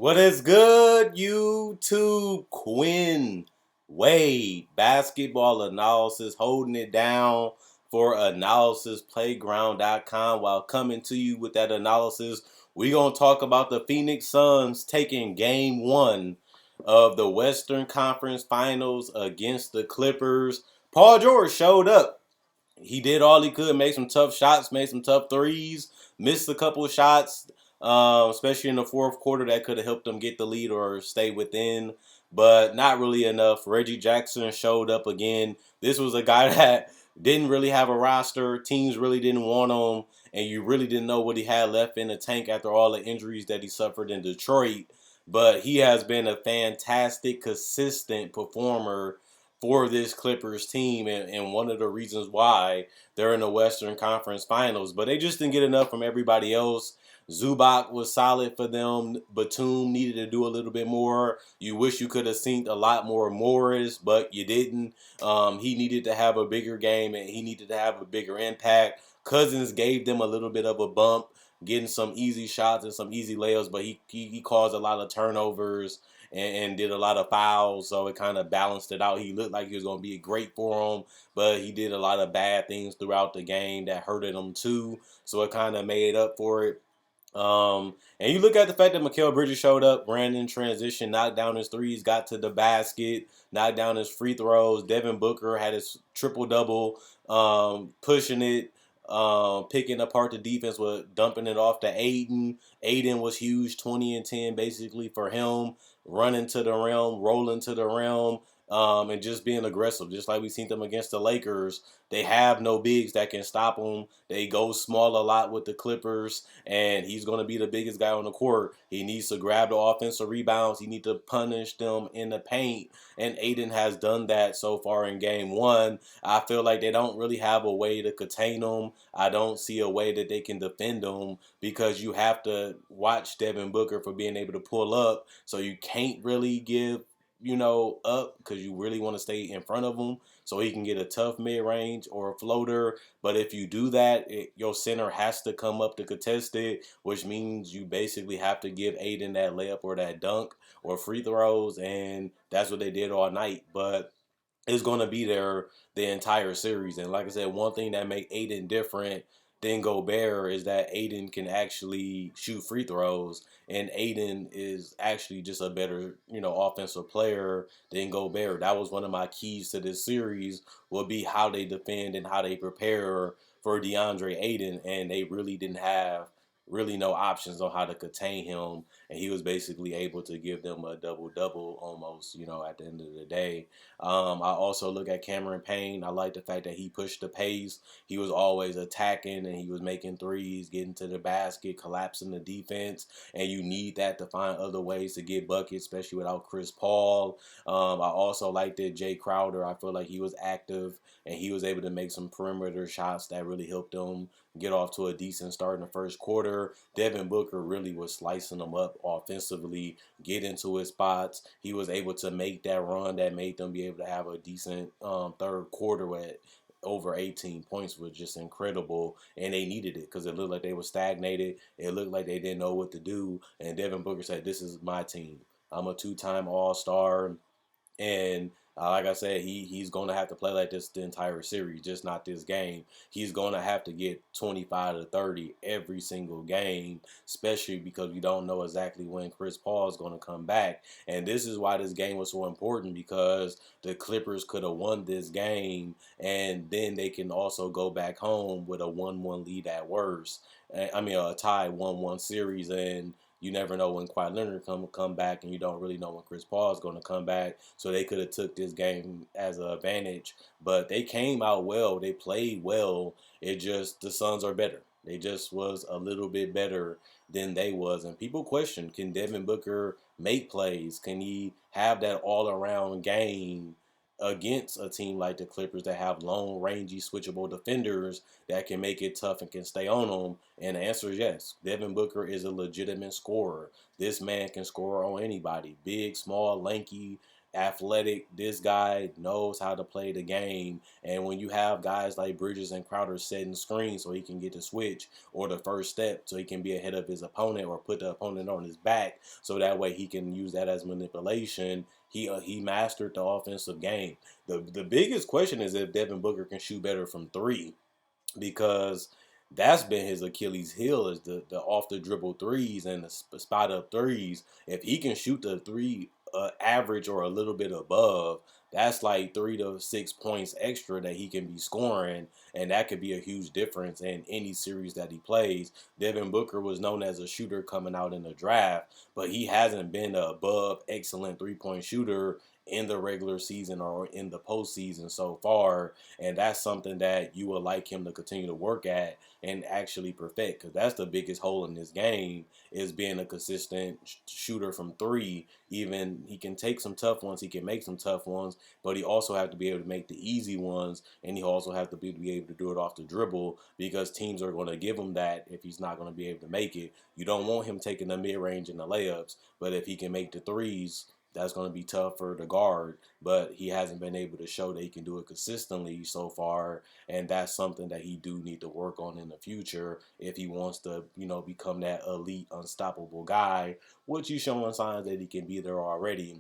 What is good, YouTube? Quinn Wade, basketball analysis, holding it down for AnalysisPlayground.com. While coming to you with that analysis, we're going to talk about the Phoenix Suns taking game one of the Western Conference Finals against the Clippers. Paul George showed up. He did all he could, made some tough shots, made some tough threes, missed a couple of shots, especially in the fourth quarter that could have helped them get the lead or stay within, but not really enough. Reggie Jackson showed up again. This was a guy that didn't really have a roster. Teams really didn't want him, and you really didn't know what he had left in the tank after all the injuries that he suffered in Detroit. But he has been a fantastic, consistent performer for this Clippers team, and one of the reasons why they're in the Western Conference Finals. But they just didn't get enough from everybody else. Zubac was solid for them. Batum needed to do a little bit more. You wish you could have seen a lot more Morris, but you didn't. He needed to have a bigger game, and he needed to have a bigger impact. Cousins gave them a little bit of a bump, getting some easy shots and some easy layups, but he caused a lot of turnovers and did a lot of fouls, so it kind of balanced it out. He looked like he was going to be great for him, but he did a lot of bad things throughout the game that hurted him too, so it kind of made up for it. And you look at the fact that Mikal Bridges showed up, ran in transition, knocked down his threes, got to the basket, knocked down his free throws. Devin Booker had his triple double, pushing it, picking apart the defense with dumping it off to Aiden. Aiden was huge, 20 and 10 basically for him, running to the rim, rolling to the rim. And just being aggressive, just like we seen them against the Lakers. They have no bigs that can stop them. They go small a lot with the Clippers, and he's going to be the biggest guy on the court. He needs to grab the offensive rebounds. He needs to punish them in the paint, and Aiden has done that so far in game one. I feel like they don't really have a way to contain them. I don't see a way that they can defend them because you have to watch Devin Booker for being able to pull up, so you can't really give up because you really want to stay in front of him so he can get a tough mid-range or a floater. But if you do that, your center has to come up to contest it, which means you basically have to give Aiden that layup or that dunk or free throws, and that's what they did all night. But is going to be there the entire series. And like I said, one thing that make Aiden different than Gobert is that Aiden can actually shoot free throws, and Aiden is actually just a better, offensive player than Gobert. That was one of my keys to this series will be how they defend and how they prepare for DeAndre Aiden, and they really didn't have really no options on how to contain him, and he was basically able to give them a double double almost, at the end of the day. I also look at Cameron Payne. I like the fact that he pushed the pace. He was always attacking and he was making threes, getting to the basket, collapsing the defense. And you need that to find other ways to get buckets, especially without Chris Paul. I also like that Jay Crowder. I feel like he was active and he was able to make some perimeter shots that really helped them get off to a decent start in the first quarter. Devin Booker really was slicing them up offensively, get into his spots. He was able to make that run that made them be able to have a decent third quarter at over 18 points was just incredible, and they needed it because it looked like they were stagnated. It looked like they didn't know what to do, and Devin Booker said, "This is my team. I'm a two-time All-Star." And like I said, he's going to have to play like this the entire series, just not this game. He's going to have to get 25 to 30 every single game, especially because we don't know exactly when Chris Paul is going to come back. And this is why this game was so important, because the Clippers could have won this game, and then they can also go back home with a 1-1 lead at worst. I mean, a tie 1-1 series, and you never know when Kawhi Leonard come back, and you don't really know when Chris Paul is going to come back. So they could have took this game as an advantage, but they came out well. They played well. It just the Suns are better. They just was a little bit better than they was, and people question: can Devin Booker make plays? Can he have that all around game against a team like the Clippers that have long, rangy, switchable defenders that can make it tough and can stay on them? And the answer is yes. Devin Booker is a legitimate scorer. This man can score on anybody. Big, small, lanky, athletic. This guy knows how to play the game. And when you have guys like Bridges and Crowder setting screens so he can get the switch or the first step so he can be ahead of his opponent or put the opponent on his back so that way he can use that as manipulation. He mastered the offensive game. The biggest question is if Devin Booker can shoot better from three, because that's been his Achilles heel is the off the dribble threes and the spot up threes. If he can shoot the three average or a little bit above, that's like 3 to 6 points extra that he can be scoring, and that could be a huge difference in any series that he plays. Devin Booker was known as a shooter coming out in the draft, but he hasn't been a above excellent 3-point shooter in the regular season or in the postseason so far, and that's something that you would like him to continue to work at and actually perfect, because that's the biggest hole in this game is being a consistent shooter from three. Even he can take some tough ones, he can make some tough ones, but he also have to be able to make the easy ones, and he also have to be able to do it off the dribble, because teams are going to give him that if he's not going to be able to make it. You don't want him taking the mid-range and the layups, but if he can make the threes, that's going to be tough for the guard, but he hasn't been able to show that he can do it consistently so far, and that's something that he do need to work on in the future if he wants to, become that elite, unstoppable guy, which he's showing signs that he can be there already.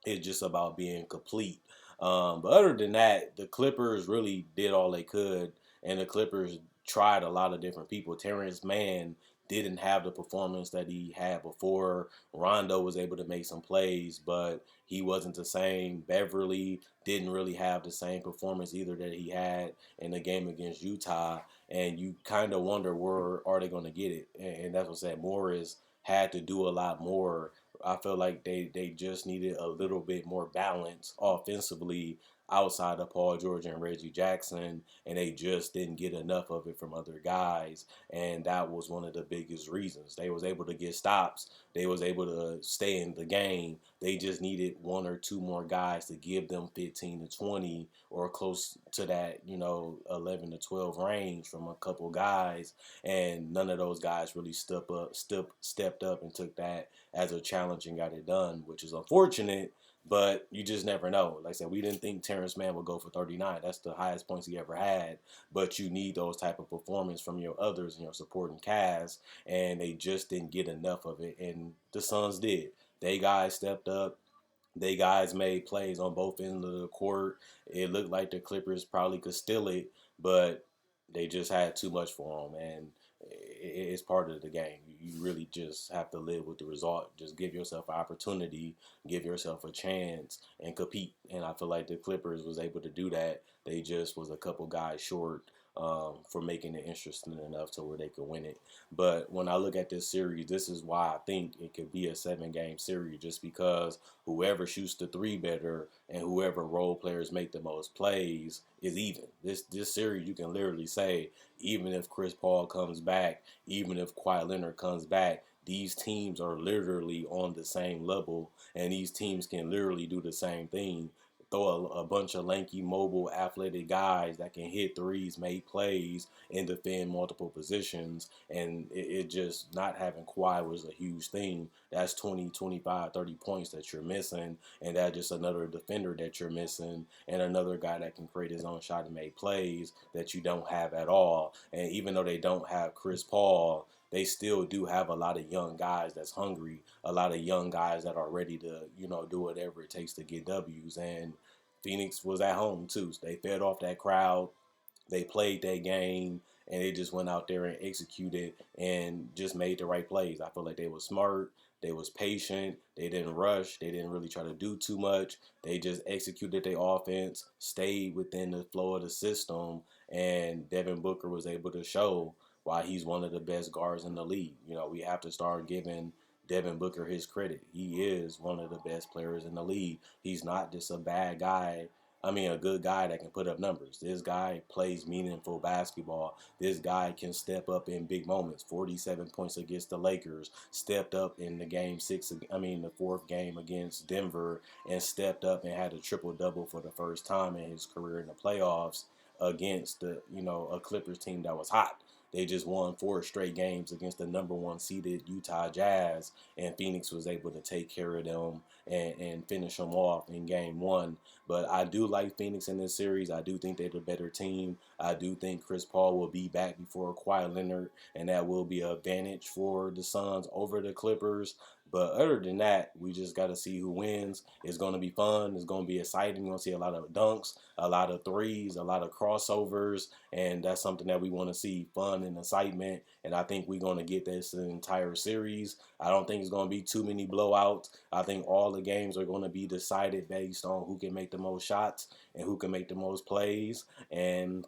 It's just about being complete. But other than that, the Clippers really did all they could, and the Clippers tried a lot of different people. Terrence Mann didn't have the performance that he had before. Rondo was able to make some plays, but he wasn't the same. Beverly didn't really have the same performance either that he had in the game against Utah. And you kind of wonder where are they going to get it. And that's what I said. Morris had to do a lot more. I feel like they just needed a little bit more balance offensively outside of Paul George and Reggie Jackson, and they just didn't get enough of it from other guys, and that was one of the biggest reasons. They was able to get stops, they was able to stay in the game. They just needed one or two more guys to give them 15 to 20 or close to that, 11 to 12 range from a couple guys, and none of those guys really stepped up and took that as a challenge and got it done, which is unfortunate. But you just never know. Like I said, we didn't think Terrence Mann would go for 39. That's the highest points he ever had. But you need those type of performance from your others and your supporting cast, and they just didn't get enough of it. And the Suns did. They guys stepped up. They guys made plays on both ends of the court. It looked like the Clippers probably could steal it, but they just had too much for them, and it's part of the game. You really just have to live with the result. Just give yourself an opportunity, give yourself a chance, and compete. And I feel like the Clippers was able to do that. They just was a couple guys short for making it interesting enough to where they could win it. But when I look at this series, this is why I think it could be a 7-game series, just because whoever shoots the three better and whoever role players make the most plays is even. This series, you can literally say, even if Chris Paul comes back, even if Kawhi Leonard comes back, these teams are literally on the same level, and these teams can literally do the same thing. Throw a bunch of lanky, mobile, athletic guys that can hit threes, make plays, and defend multiple positions. And it just not having Kawhi was a huge thing. That's 20, 25, 30 points that you're missing. And that's just another defender that you're missing. And another guy that can create his own shot and make plays that you don't have at all. And even though they don't have Chris Paul, they still do have a lot of young guys that's hungry, a lot of young guys that are ready to, do whatever it takes to get W's. And Phoenix was at home too. So they fed off that crowd. They played that game, and they just went out there and executed and just made the right plays. I feel like they were smart. They was patient. They didn't rush. They didn't really try to do too much. They just executed their offense, stayed within the flow of the system, and Devin Booker was able to show why he's one of the best guards in the league. We have to start giving Devin Booker his credit. He is one of the best players in the league. He's not just a bad guy. I mean, a good guy that can put up numbers. This guy plays meaningful basketball. This guy can step up in big moments. 47 points against the Lakers. Stepped up in the fourth game against Denver, and stepped up and had a triple-double for the first time in his career in the playoffs against a Clippers team that was hot. They just won 4 straight games against the #1 seeded Utah Jazz, and Phoenix was able to take care of them and finish them off in game 1. But I do like Phoenix in this series. I do think they're the better team. I do think Chris Paul will be back before Kawhi Leonard, and that will be an advantage for the Suns over the Clippers. But other than that, we just got to see who wins. It's going to be fun. It's going to be exciting. You're going to see a lot of dunks, a lot of threes, a lot of crossovers, and that's something that we want to see, fun and excitement. And I think we're going to get this entire series. I don't think it's going to be too many blowouts. I think all the games are going to be decided based on who can make the most shots and who can make the most plays. And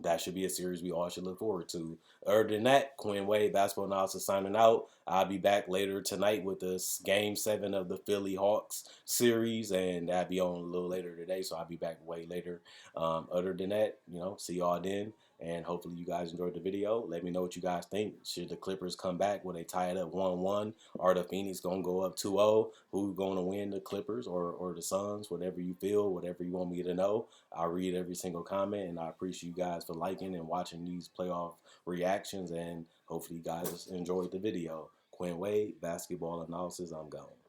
that should be a series we all should look forward to. Other than that, Quinn Wade, Basketball Analysis signing out. I'll be back later tonight with this Game 7 of the Philly Hawks series, and that'll be on a little later today, so I'll be back way later. Other than that, see y'all then, and hopefully you guys enjoyed the video. Let me know what you guys think. Should the Clippers come back? Will they tie it up 1-1? Are the Phoenix going to go up 2-0? Who's going to win, the Clippers or the Suns? Whatever you feel, whatever you want me to know. I'll read every single comment, and I appreciate you guys for liking and watching these playoff reactions, and hopefully you guys enjoyed the video. Quinn Wade, Basketball Analysis, I'm gone.